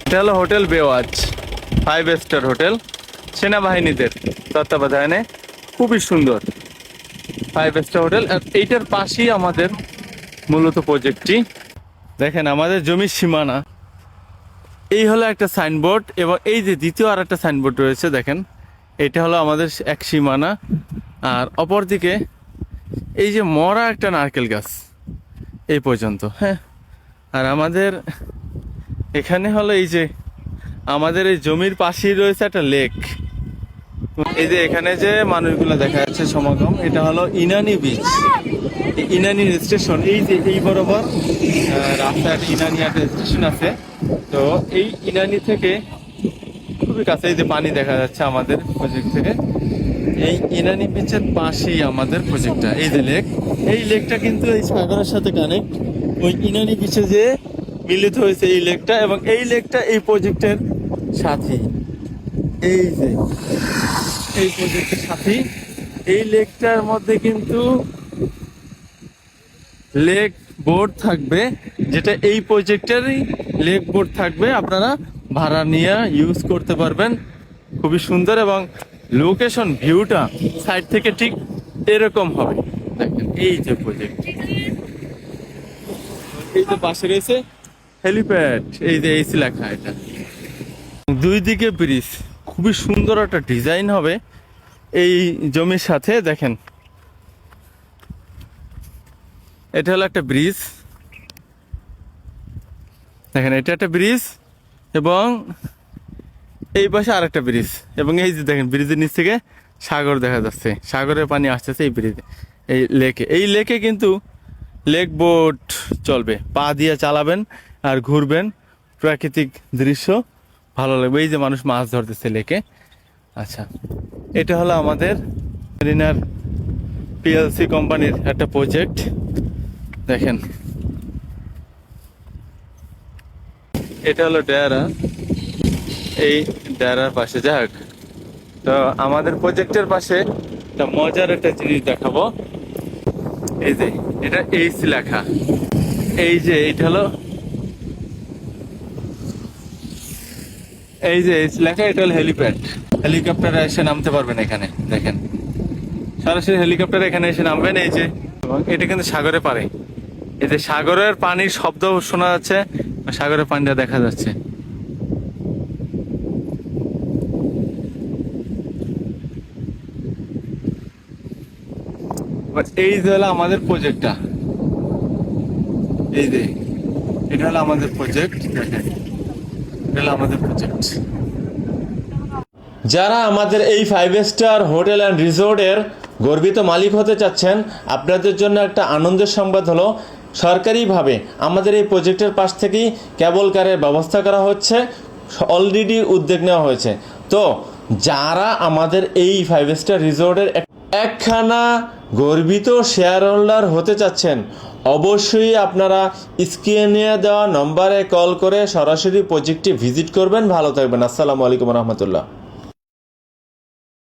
এটা হলো hotel বেওয়াজ, 5 star hotel, সেনাবাহিনীদের তত্ত্বাবধানে, খুবই সুন্দর 5 স্টার হোটেল। আর এইটার পাশেই আমাদের মূলত প্রজেক্টটি। দেখেন আমাদের জমির সীমানা, এই হলো একটা সাইনবোর্ড, এবং এই যে দ্বিতীয় আর একটা সাইনবোর্ড রয়েছে দেখেন, এটা হলো আমাদের এক সীমানা। আর অপরদিকে এই যে মরা একটা নারকেল গাছ এই পর্যন্ত, হ্যাঁ। আর আমাদের এখানে হলো এই যে আমাদের এই জমির পাশেই রয়েছে একটা লেক। এই যে এখানে যে মানুষগুলো দেখা যাচ্ছে সমাগম, এটা হলো ইনানি বিচ, ইনানি স্টেশন। এই যে এই বরাবর রাস্তায় ইনানি একটা স্টেশন আছে। তো এই ইনানি থেকে খুবই কাছে এই যে পানি দেখা যাচ্ছে আমাদের প্রজেক্ট থেকে। এই ইনানি বিচের পাশেই আমাদের প্রজেক্টটা, এই যে লেক, এই লেকটা কিন্তু এই সাগরের সাথে কানেক্ট। ওই ইনানি বিচে যে মিলিত হয়েছে এই লেকটা, এবং এই লেকটা এই প্রজেক্টের সাথী। এই যে এই প্রজেক্টের সাথী, এই লেকটার মধ্যে কিন্তু লেক বোর্ড থাকবে, যেটা এই প্রজেক্টেরই লেক বোর্ড থাকবে, আপনারা ভাড়া নিয়ে ইউজ করতে পারবেন। খুবই সুন্দর, এবং লোকেশন ভিউটা সাইড থেকে ঠিক এরকম হবে। দেখেন এই যে প্রজেক্ট, এই যে পাশে রয়েছে হেলিপ্যাড, এই যে এইসি লেখা, এটা দুই দিকে ব্রিজ, খুবই সুন্দর একটা ডিজাইন হবে এই জমির সাথে। দেখেন এটা হলো একটা ব্রিজ, দেখেন এটা একটা ব্রিজ, এবং এই পাশে আর একটা ব্রিজ, এবং এই যে দেখেন ব্রিজের নিচ থেকে সাগর দেখা যাচ্ছে, সাগরের পানি আসতেছে এই ব্রিজে, এই লেকে। এই লেকে কিন্তু লেক বোট চলবে, পা দিয়ে চালাবেন আর ঘুরবেন, প্রাকৃতিক দৃশ্য ভালো লাগবে। এই যে মানুষ মাছ ধরতেছে লেকে। আচ্ছা, এটা হলো আমাদের মেরিনার পিএলসি কোম্পানির একটা প্রজেক্ট। দেখেন এটা হলো ডেরা, এই ডেরার পাশে যাক। তো আমাদের প্রজেক্টের পাশে একটা মজার একটা জিনিস দেখাবো। এই যে এটা এইচ লেখা, এই যে এটা হলো এই যে এইচ লেখা, এটা হলো হেলিপ্যাড। হেলিকপ্টারে এসে নামতে পারবেন এখানে, দেখেন সরাসরি হেলিকপ্টারে এখানে এসে নামবেন। এই যে, এবং এটা কিন্তু সাগরে পারে, এই যে সাগরের পানির শব্দ শোনা যাচ্ছে, সাগরের পানিটা দেখা যাচ্ছে। এই যে হলো আমাদের প্রজেক্টটা, এই যে এটা হলো আমাদের প্রজেক্ট, দেখেন এটা হলো আমাদের প্রজেক্ট। যারা আমাদের এই 5 স্টার হোটেল অ্যান্ড রিসোর্টের গর্বিত মালিক হতে চাচ্ছেন, আপনাদের জন্য একটা আনন্দের সংবাদ হলো, সরকারিভাবে আমাদের এই প্রজেক্টের পাশ থেকেই কেবল কারের ব্যবস্থা করা হচ্ছে, অলরেডি উদ্যোগ নেওয়া হয়েছে। তো যারা আমাদের এই 5 স্টার রিসোর্টের একখানা গর্বিত শেয়ার হোল্ডার হতে চাচ্ছেন, অবশ্যই আপনারা স্ক্রিনে দেওয়া নম্বরে কল করে সরাসরি প্রজেক্টটি ভিজিট করবেন। ভালো থাকবেন। আসসালামু আলাইকুম রহমতুল্লাহ।